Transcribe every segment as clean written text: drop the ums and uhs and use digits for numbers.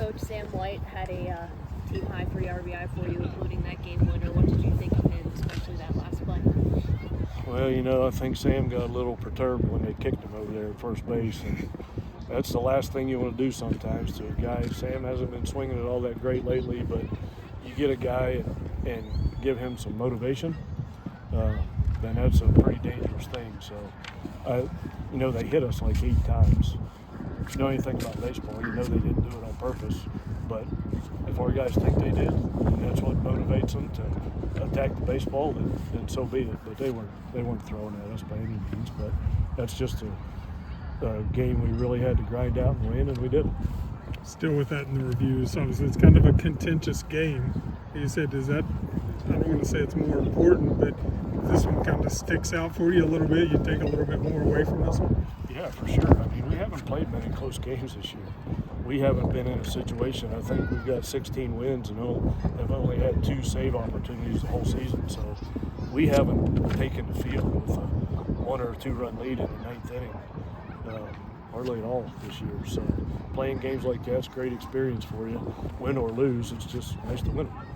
Coach Sam White had a team high 3 RBI for you, including that game winner. What did you think of him, especially that last play? Well, I think Sam got a little perturbed when they kicked him over there at first base, and that's the last thing you want to do sometimes to a guy. Sam hasn't been swinging it all that great lately, but you get a guy and give him some motivation, then that's a pretty dangerous thing. So, they hit us like 8 times. If you know anything about baseball, you know they didn't do it on purpose. But if our guys think they did, and that's what motivates them to attack the baseball, then so be it. But they weren't throwing at us by any means. But that's just a game we really had to grind out and win, and we did it. Still with that in the reviews, obviously it's kind of a contentious game. You said, I don't want to say it's more important, but this one kind of sticks out for you a little bit. You take a little bit more away from this one? Yeah, for sure. I mean, we haven't played many close games this year. We haven't been in a situation. I think we've got 16 wins and have only had 2 save opportunities the whole season. So we haven't taken the field with a 1 or 2 run lead in the 9th inning hardly at all this year. So playing games like that's great experience for you. Win or lose, it's just nice to win them.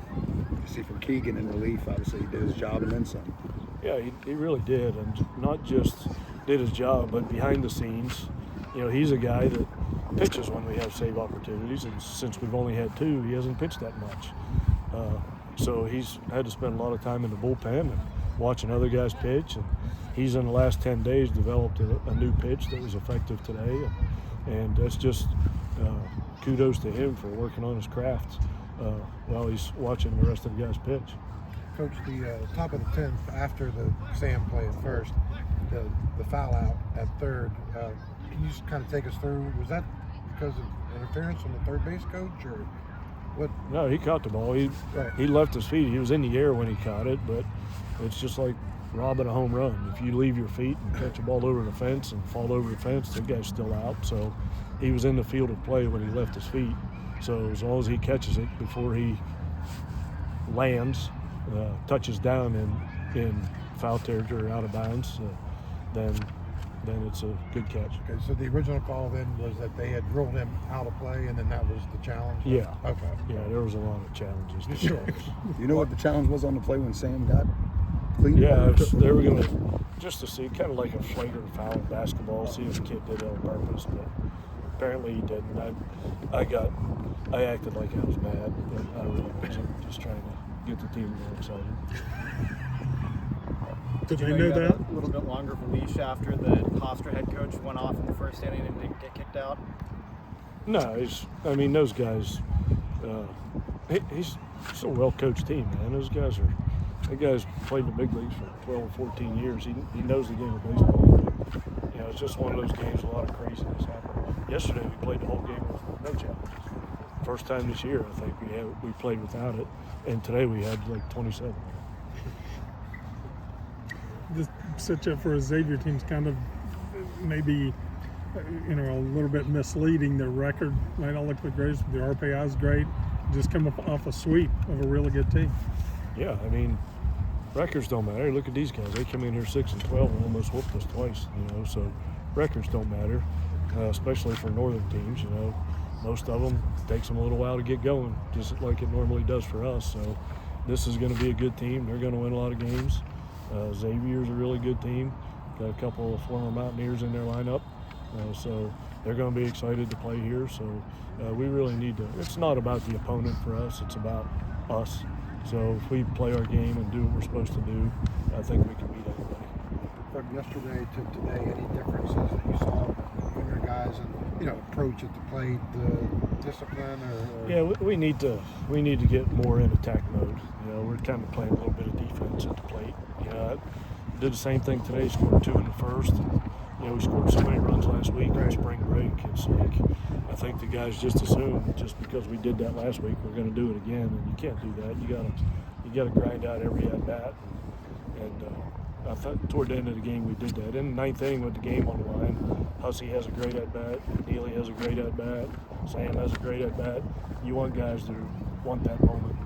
You see, for Keegan in relief, obviously he did his job and then some. Yeah, he really did, and not just did his job, but behind the scenes, he's a guy that pitches when we have save opportunities, and since we've only had 2, he hasn't pitched that much. So he's had to spend a lot of time in the bullpen and watching other guys pitch, and he's in the last 10 days developed a new pitch that was effective today, and that's just kudos to him for working on his craft while he's watching the rest of the guys pitch. Coach, the top of the 10th, after the Sam play at first, the foul out at third, can you just kind of take us through? Was that because of interference from the third base coach, or what? No, he caught the ball. He left his feet. He was in the air when he caught it, but it's just like robbing a home run. If you leave your feet and catch a ball over the fence and fall over the fence, the guy's still out. So he was in the field of play when he left his feet. So as long as he catches it before he lands, touches down in foul territory or out of bounds, then it's a good catch. Okay, so the original call then was that they had ruled him out of play, and then that was the challenge? Yeah. Okay. Yeah, there was a lot of challenges to Sure. You know what the challenge was on the play when Sam got cleaned? Yeah, they were going to, just to see, kind of like a flagrant foul in basketball, see if the kid did it on purpose, but apparently he didn't. I acted like I was mad, but I really wasn't, just trying to get the team more excited. Did they know that? A little bit longer of a leash after the Hofstra head coach went off in the first inning and didn't get kicked out? No, those guys, he's a well-coached team, man. That guy's played in the big leagues for 12 or 14 years. He knows the game of baseball. It's just one of those games, a lot of craziness happened. Yesterday we played the whole game with no challenges. First time this year, I think we played without it, and today we had like 27. This such up for a Xavier team's kind of maybe a little bit misleading. Their record might not look the greatest, but their RPI is great. Just come off a sweep of a really good team. Yeah, records don't matter. Look at these guys. They come in here 6-12 and almost whooped us twice. So records don't matter, especially for northern teams. Most of them it takes them a little while to get going, just like it normally does for us. So this is going to be a good team. They're going to win a lot of games. Xavier's a really good team. Got a couple of former Mountaineers in their lineup, so they're going to be excited to play here. So we really need to. It's not about the opponent for us. It's about us. So if we play our game and do what we're supposed to do, I think we can beat anybody. From yesterday to today, any differences that you saw in your guys and approach at the plate, the discipline, or? Yeah, we need to get more in attack mode. We're kind of playing a little bit of defense at the plate. I did the same thing today. Scored 2 in the first. And, we scored so many runs last week on spring break. It's like I think the guys just assume just because we did that last week, we're going to do it again, and you can't do that. You got to grind out every at bat. And I thought toward the end of the game we did that. In the 9th inning with the game on the line, Hussey has a great at bat. Neely has a great at bat. Sam has a great at bat. You want guys that want that moment.